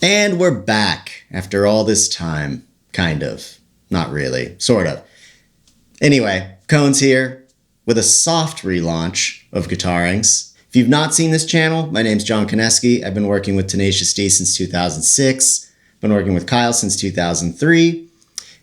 And we're back after all this time. Kind of. Not really. Sort of. Anyway, Cone's here with a soft relaunch of Guitarings. If you've not seen this channel, my name's John Koneski. I've been working with Tenacious D since 2006. Been working with Kyle since 2003.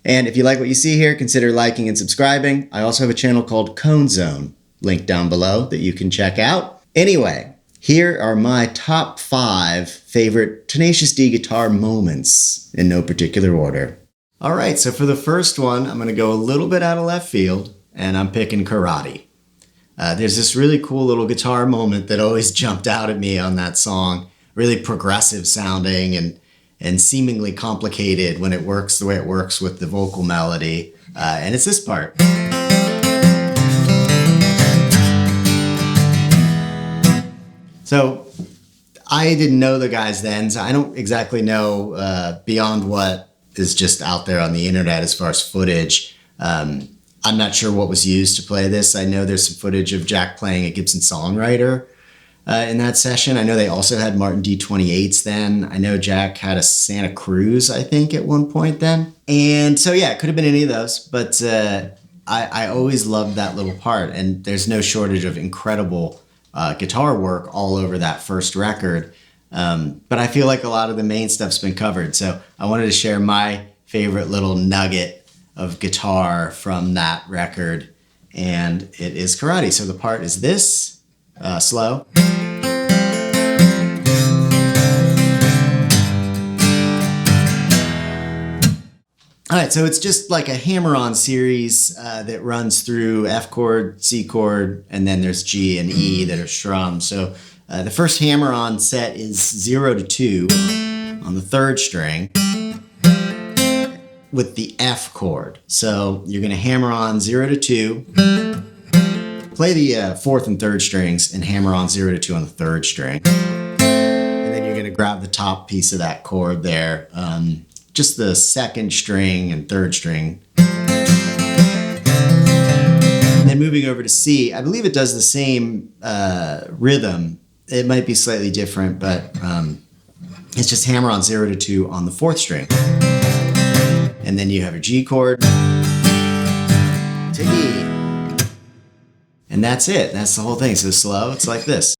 And if you like what you see here, consider liking and subscribing. I also have a channel called Cone Zone, linked down below, that you can check out. Anyway, here are my top 5 favorite Tenacious D guitar moments in no particular order. All right, so for the first one, I'm going to go a little bit out of left field, and I'm picking Karate. There's this really cool little guitar moment that always jumped out at me on that song. Really progressive sounding and seemingly complicated when it works the way it works with the vocal melody. And it's this part. So I didn't know the guys then, so I don't exactly know beyond what is just out there on the internet as far as footage. I'm not sure what was used to play this. I know there's some footage of Jack playing a Gibson Songwriter in that session. I know they also had Martin D28s then. I know Jack had a Santa Cruz, I think, at one point then. And so, yeah, it could have been any of those, but I always loved that little part. And there's no shortage of incredible guitar work all over that first record. But I feel like a lot of the main stuff's been covered. So I wanted to share my favorite little nugget of guitar from that record, and it is Karate. So the part is this, slow. All right, so it's just like a hammer-on series that runs through F chord, C chord, and then there's G and E that are strummed. So the first hammer-on set is 0 to 2 on the 3rd string with the F chord. So you're gonna hammer on 0 to 2, play the 4th and 3rd strings and hammer on 0 to 2 on the 3rd string. And then you're gonna grab the top piece of that chord there, just the 2nd string and 3rd string. And then moving over to C, I believe it does the same rhythm. It might be slightly different, but it's just hammer on 0 to 2 on the 4th string. And then you have a G chord to E. And that's it. That's the whole thing. So slow, it's like this.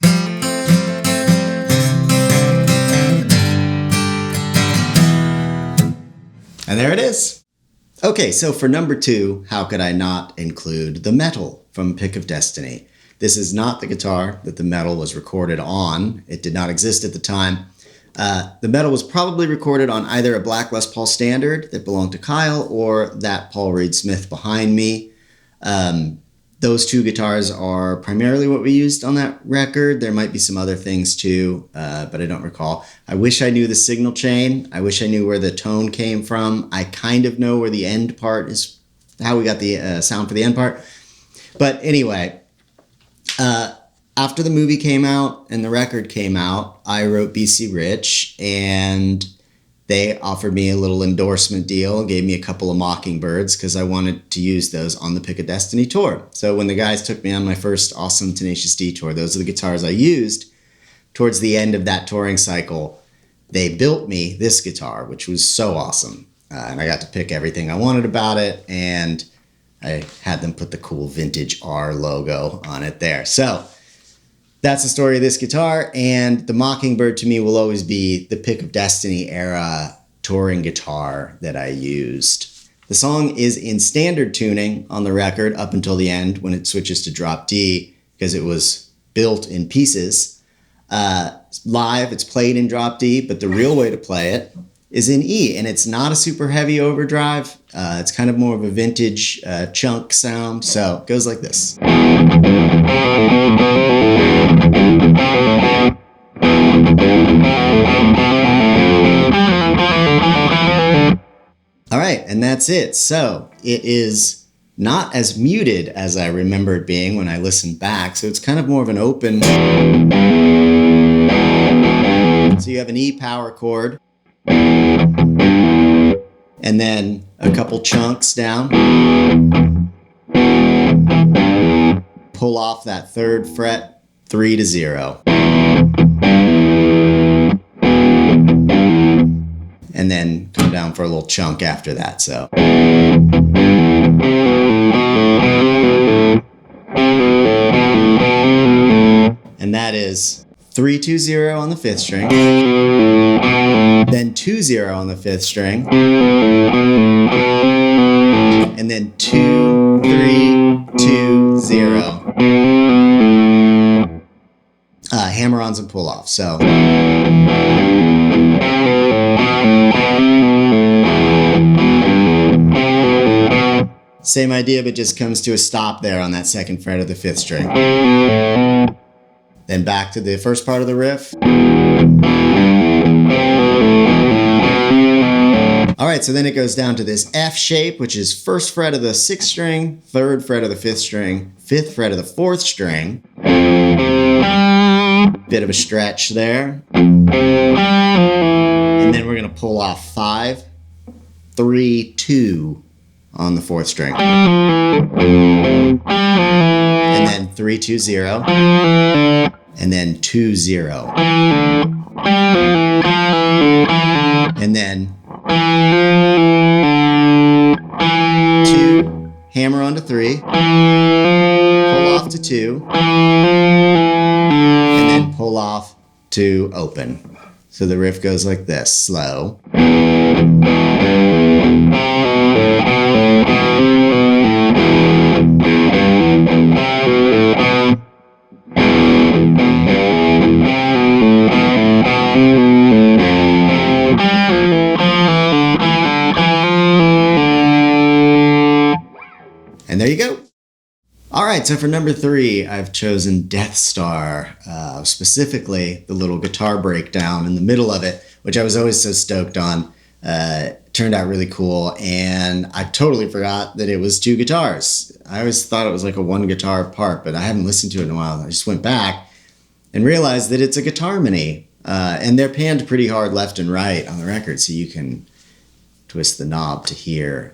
And there it is. Okay, so for number 2, how could I not include the metal from Pick of Destiny? This is not the guitar that the metal was recorded on. It did not exist at the time. The metal was probably recorded on either a black Les Paul Standard that belonged to Kyle or that Paul Reed Smith behind me. Those 2 guitars are primarily what we used on that record. There might be some other things too, but I don't recall. I wish I knew the signal chain. I wish I knew where the tone came from. I kind of know where the end part is, how we got the sound for the end part. But anyway, after the movie came out and the record came out, I wrote BC Rich, and they offered me a little endorsement deal, gave me a couple of Mockingbirds because I wanted to use those on the Pick of Destiny tour. So when the guys took me on my first awesome Tenacious D tour, those are the guitars I used. Towards the end of that touring cycle, they built me this guitar, which was so awesome. And I got to pick everything I wanted about it, and I had them put the cool vintage R logo on it there. So that's the story of this guitar, and the Mockingbird to me will always be the Pick of Destiny era touring guitar that I used. The song is in standard tuning on the record up until the end when it switches to drop D because it was built in pieces. Live, it's played in drop D, but the real way to play it is in E, and it's not a super heavy overdrive. It's kind of more of a vintage chunk sound, so it goes like this. All right, and that's it. So it is not as muted as I remember it being when I listened back, so it's kind of more of an open. So you have an E power chord, and then a couple chunks down. Pull off that 3rd fret, 3 to 0. and then come down for a little chunk after that. So. And that is 3-2-0 on the 5th string, then 2-0 on the 5th string, and then 2-3-2-0. Hammer-ons and pull-offs. So. Same idea, but just comes to a stop there on that 2nd fret of the 5th string. Then back to the first part of the riff. All right, so then it goes down to this F shape, which is 1st fret of the 6th string, 3rd fret of the 5th string, 5th fret of the 4th string. Bit of a stretch there. And then we're going to pull off 5, 3, 2 on the 4th string. And then 3-2-0. And then 2-0. And then 2, hammer onto 3, pull off to 2, and then pull off to open. So the riff goes like this, slow. And there you go. All right, so for number 3, I've chosen Deth Starr, specifically the little guitar breakdown in the middle of it, which I was always so stoked on. Turned out really cool, and I totally forgot that it was 2 guitars. I always thought it was like a 1 guitar part, but I haven't listened to it in a while. I just went back and realized that it's a guitar mini, and they're panned pretty hard left and right on the record, so you can twist the knob to hear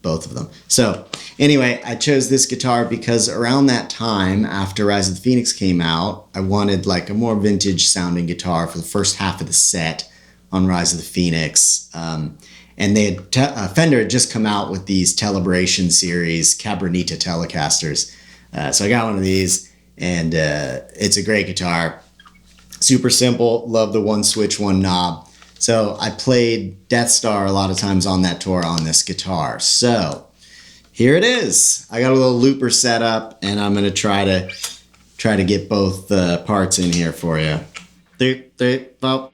both of them. So anyway, I chose this guitar because around that time, after Rise of the Phoenix came out, I wanted like a more vintage sounding guitar for the first half of the set on Rise of the Phoenix. And they had Fender had just come out with these Telebration series Cabronita Telecasters. So I got one of these, and it's a great guitar. Super simple, love the 1 switch, 1 knob. So I played Deth Starr a lot of times on that tour on this guitar. So here it is. I got a little looper set up, and I'm gonna try to get both parts in here for you. 3, 3, 4.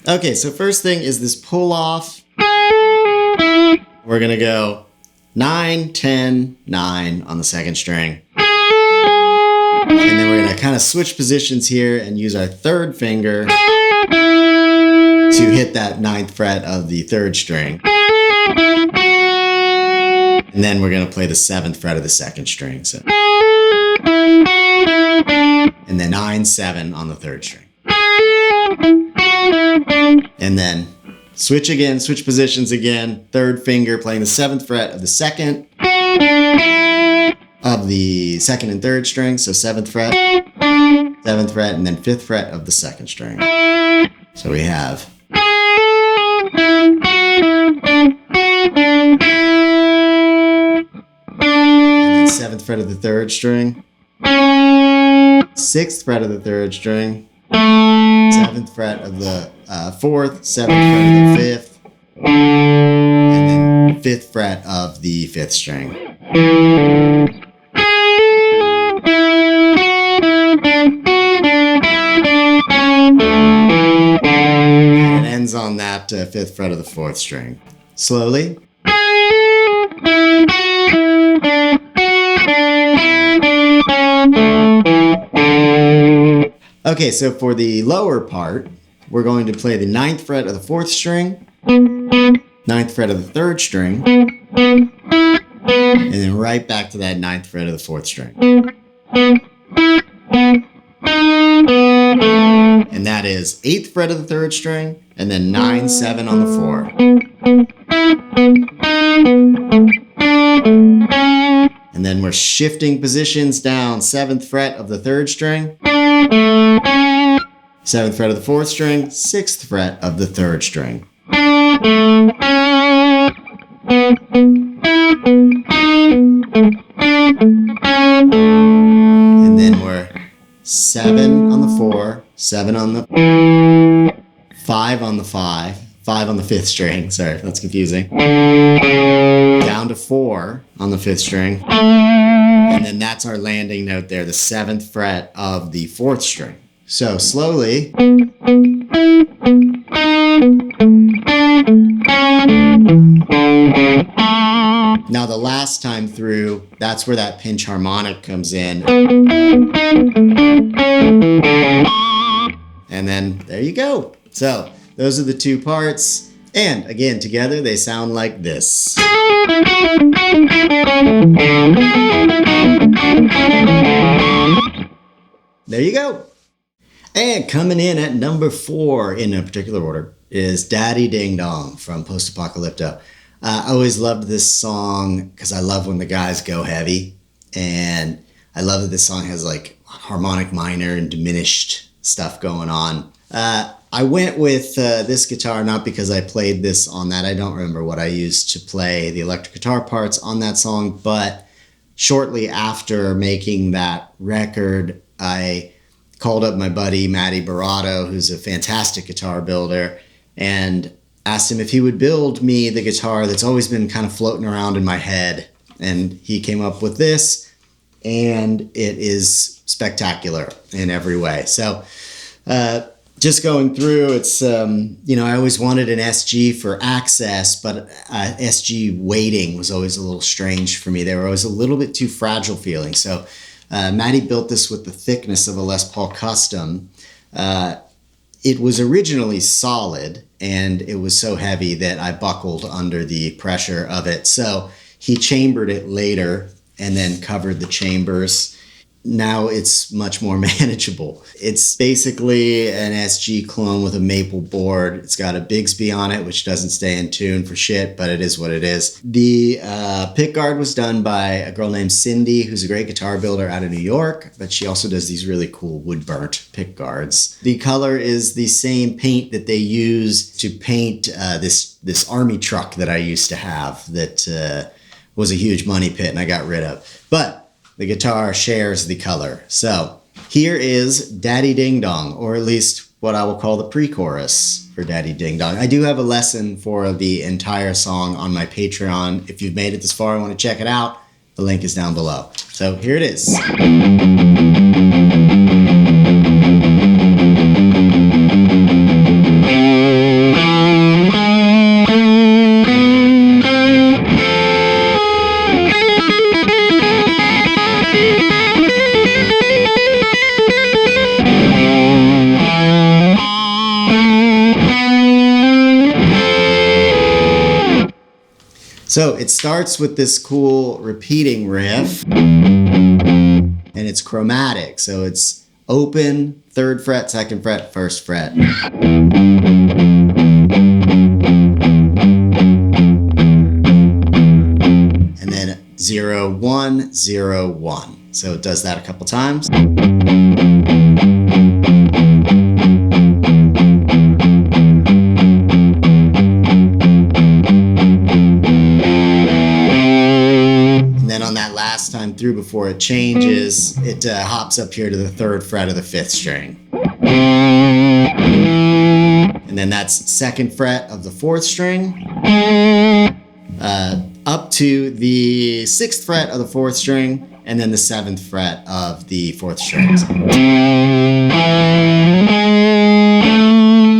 Okay, so first thing is this pull off. We're gonna go 9, 10, 9 on the 2nd string. And then we're going to kind of switch positions here and use our 3rd finger to hit that 9th fret of the 3rd string. And then we're going to play the 7th fret of the 2nd string. So. And then 9, 7 on the 3rd string. And then switch again, switch positions again. 3rd finger playing the 7th fret of the 2nd. Of the 2nd and 3rd string, so 7th fret, 7th fret, and then 5th fret of the 2nd string. So we have. And then 7th fret of the 3rd string, 6th fret of the 3rd string, 7th fret of the 4th, 7th fret of the 5th, and then 5th fret of the 5th string. And it ends on that 5th fret of the 4th string. Slowly. Okay, so for the lower part, we're going to play the 9th fret of the 4th string, 9th fret of the 3rd string, and then right back to that 9th fret of the 4th string. And that is 8th fret of the 3rd string, and then 9, 7 on the 4. And then we're shifting positions down 7th fret of the 3rd string, 7th fret of the 4th string, 6th fret of the 3rd string. And then we're 7 on the 4, 7 on the 5 on the 5, 5 on the 5th string. Sorry, that's confusing. Down to 4 on the 5th string. And then that's our landing note there, the 7th fret of the 4th string. So slowly. Now the last time through, that's where that pinch harmonic comes in. And then there you go. So those are the two parts. And again, together they sound like this. There you go. And coming in at number 4 in no particular order is Daddy Ding Dong from Post-Apocalypto. I always loved this song because I love when the guys go heavy. And I love that this song has like harmonic minor and diminished stuff going on. I went with this guitar not because I played this on that. I don't remember what I used to play the electric guitar parts on that song. But shortly after making that record, I called up my buddy Matty Barato, who's a fantastic guitar builder, and asked him if he would build me the guitar that's always been kind of floating around in my head. And he came up with this, and it is spectacular in every way. So just going through, it's, I always wanted an SG for access, but SG weighting was always a little strange for me. They were always a little bit too fragile feeling. So Matty built this with the thickness of a Les Paul Custom. It was originally solid, and it was so heavy that I buckled under the pressure of it. So he chambered it later and then covered the chambers. Now it's much more manageable. It's basically an SG clone with a maple board. It's got a Bigsby on it, which doesn't stay in tune for shit, but it is what it is. The pickguard was done by a girl named Cindy, who's a great guitar builder out of New York, but she also does these really cool wood-burnt pickguards. The color is the same paint that they use to paint this army truck that I used to have that was a huge money pit and I got rid of. But the guitar shares the color. So here is Daddy Ding Dong, or at least what I will call the pre-chorus for Daddy Ding Dong. I do have a lesson for the entire song on my Patreon. If you've made it this far and want to check it out, the link is down below. So here it is. So it starts with this cool repeating riff, and it's chromatic. So it's open, 3rd fret, 2nd fret, 1st fret. And then 0, 1, 0, 1. So it does that a couple times. Time through before it changes, it hops up here to the 3rd fret of the 5th string. And then that's 2nd fret of the 4th string, up to the 6th fret of the 4th string, and then the 7th fret of the 4th string.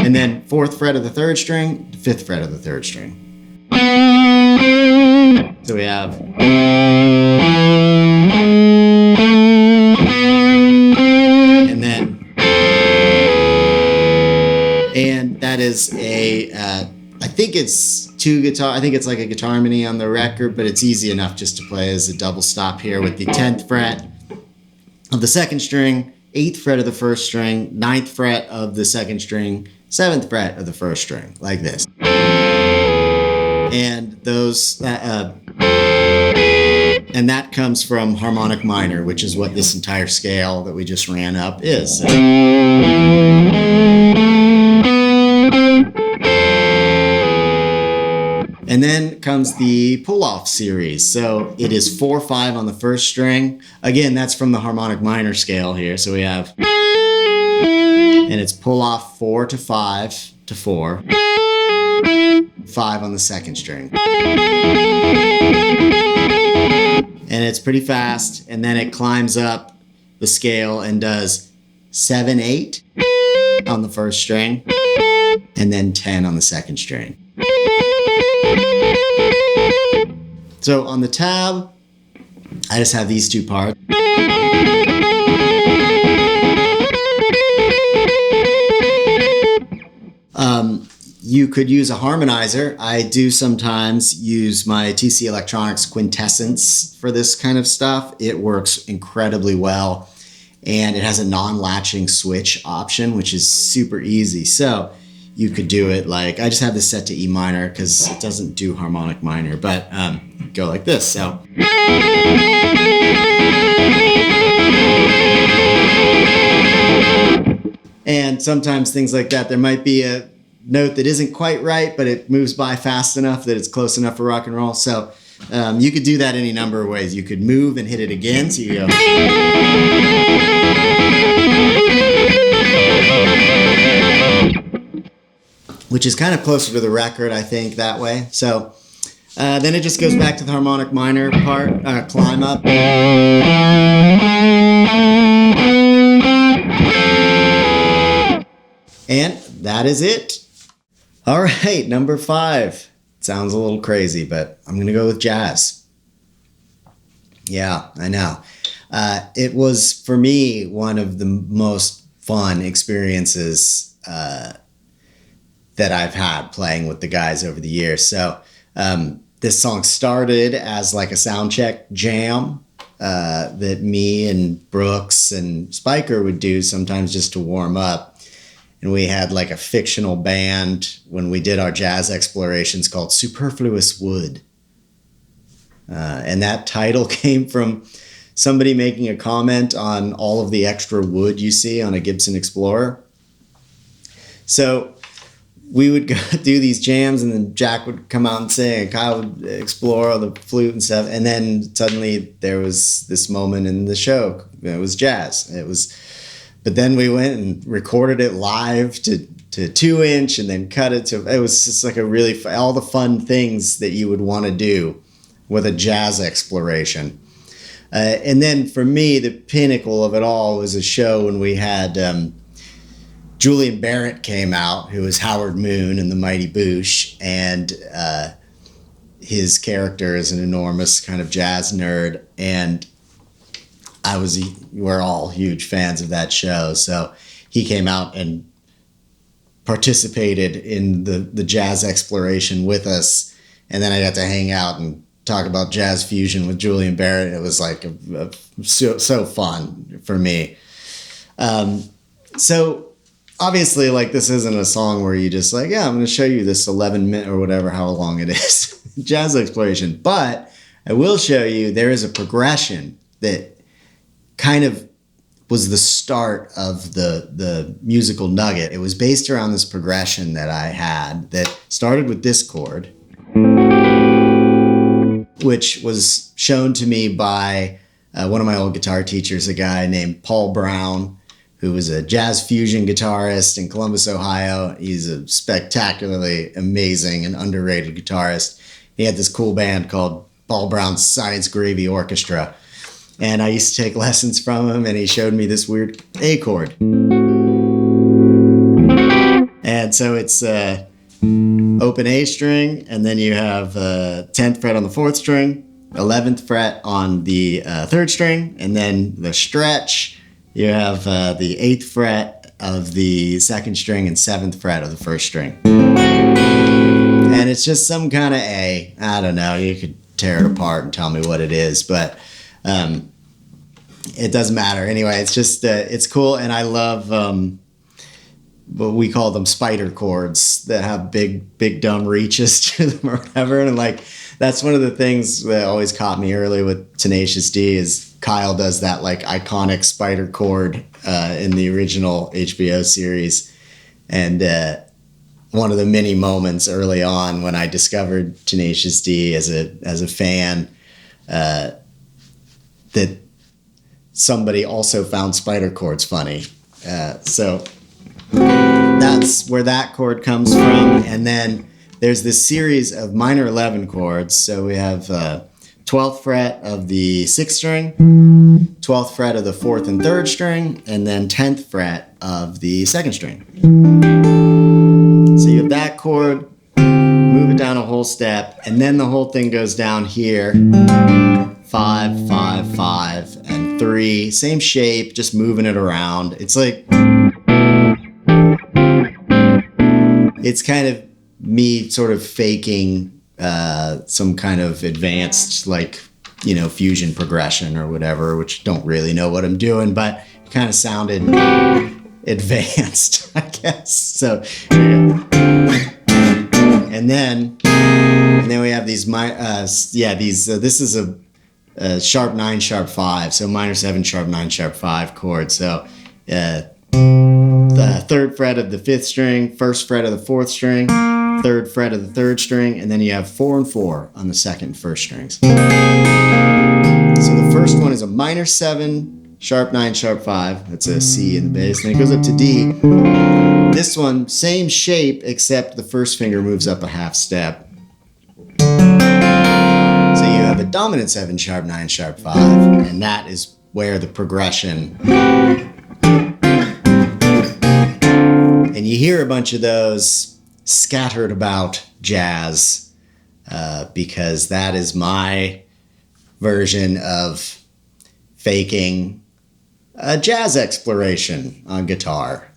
And then 4th fret of the 3rd string, 5th fret of the 3rd string. So we have... And that is a, I think it's 2 guitar, I think it's like a guitar harmony on the record, but it's easy enough just to play as a double stop here with the 10th fret of the 2nd string, 8th fret of the 1st string, 9th fret of the 2nd string, 7th fret of the 1st string, like this. And those, And that comes from harmonic minor, which is what this entire scale that we just ran up is. And then comes the pull-off series. So it is 4/5 on the first string. Again, that's from the harmonic minor scale here. So we have, and it's pull-off 4 to 5 to 4, 5 on the second string. And it's pretty fast. And then it climbs up the scale and does 7/8 on the first string, and then 10 on the second string. So on the tab, I just have these two parts. You could use a harmonizer. I do sometimes use my TC Electronics Quintessence for this kind of stuff. It works incredibly well, and it has a non-latching switch option, which is super easy. So you could do it like, I just have this set to E minor because it doesn't do harmonic minor, but go like this. So. And sometimes things like that, there might be a note that isn't quite right, but it moves by fast enough that it's close enough for rock and roll. So you could do that any number of ways. You could move and hit it again. So you go. Which is kind of closer to the record, I think, that way. So then it just goes back to the harmonic minor part, climb up. And that is it. All right, number 5. It sounds a little crazy, but I'm going to go with jazz. Yeah, I know. It was, for me, one of the most fun experiences that I've had playing with the guys over the years. So this song started as like a sound check jam that me and Brooks and Spiker would do sometimes just to warm up. And we had like a fictional band when we did our jazz explorations called Superfluous Wood. And that title came from somebody making a comment on all of the extra wood you see on a Gibson Explorer. So we would go do these jams, and then Jack would come out and sing, and Kyle would explore on the flute and stuff. And then suddenly there was this moment in the show. It was jazz. But then we went and recorded it live to 2-inch and then cut it to, it was just like a really, all the fun things that you would want to do with a jazz exploration. And then for me, the pinnacle of it all was a show when we had Julian Barrett came out, who was Howard Moon in The Mighty Boosh, and his character is an enormous kind of jazz nerd, and we're all huge fans of that show. So he came out and participated in the jazz exploration with us. And then I got to hang out and talk about jazz fusion with Julian Barrett. It was like so fun for me. So obviously, like, this isn't a song where you just like, yeah, I'm going to show you this 11-minute or whatever, how long it is, jazz exploration. But I will show you there is a progression that kind of was the start of the musical nugget. It was based around this progression that I had that started with this chord, which was shown to me by one of my old guitar teachers, a guy named Paul Brown, who was a jazz fusion guitarist in Columbus, Ohio. He's a spectacularly amazing and underrated guitarist. He had this cool band called Paul Brown's Science Gravy Orchestra. And I used to take lessons from him, and he showed me this weird A chord. And so it's open A string, and then you have 10th fret on the 4th string, 11th fret on the 3rd string, and then the stretch, you have the 8th fret of the 2nd string and 7th fret of the 1st string. And it's just some kind of A. I don't know. You could tear it apart and tell me what it is, but it doesn't matter. Anyway, it's just, it's cool. And I love what we call them spider chords that have big dumb reaches to them or whatever. And like, That's one of the things that always caught me early with Tenacious D is Kyle does that like iconic spider chord in the original HBO series. And one of the many moments early on when I discovered Tenacious D as a fan, that somebody also found spider chords funny. So that's where that chord comes from. And then there's this series of minor 11 chords. So we have 12th fret of the 6th string, 12th fret of the 4th and 3rd string, and then 10th fret of the 2nd string. So you have that chord, move it down a whole step, and then the whole thing goes down here. 5, 5, 5, and 3. Same shape, just moving it around. It's like, it's kind of me sort of faking some kind of advanced, like, you know, fusion progression or whatever, which don't really know what I'm doing, but it kind of sounded advanced, I guess. So, and then we have these, this is a sharp 9, sharp 5, so minor 7, sharp 9, sharp 5 chord. So, the 3rd fret of the 5th string, 1st fret of the 4th string, 3rd fret of the 3rd string, and then you have 4 and 4 on the 2nd and 1st strings. So the first one is a minor 7, sharp 9, sharp 5. That's a C in the bass. Then it goes up to D. This one, same shape, except the first finger moves up a half step. So you have a dominant 7, sharp 9, sharp 5, and that is where the progression. And you hear a bunch of those scattered about jazz because that is my version of faking a jazz exploration on guitar.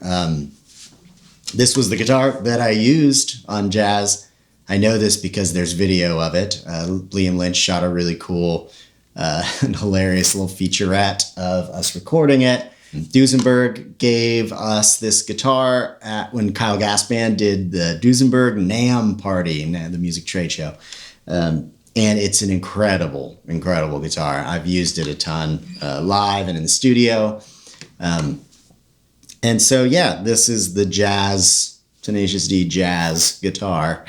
This was the guitar that I used on jazz. I know this because there's video of it. Liam Lynch shot a really cool and hilarious little featurette of us recording it. Duesenberg gave us this guitar when Kyle Gassband did the Duesenberg NAMM party, the music trade show. And it's an incredible, incredible guitar. I've used it a ton live and in the studio. And so, yeah, this is the jazz, Tenacious D jazz guitar.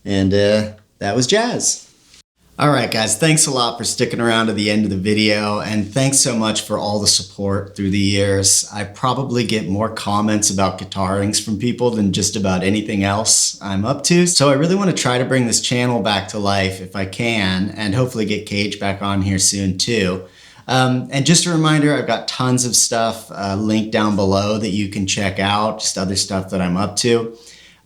And that was jazz. All right, guys, thanks a lot for sticking around to the end of the video, and thanks so much for all the support through the years. I probably get more comments about guitarings from people than just about anything else I'm up to, so I really want to try to bring this channel back to life if I can, and hopefully get Cage back on here soon too. And just a reminder, I've got tons of stuff linked down below that you can check out, just other stuff that I'm up to.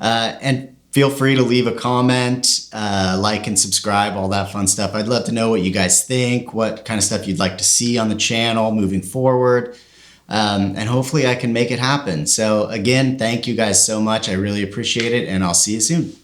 And feel free to leave a comment, like and subscribe, all that fun stuff. I'd love to know what you guys think, what kind of stuff you'd like to see on the channel moving forward. And hopefully I can make it happen. So again, thank you guys so much. I really appreciate it, and I'll see you soon.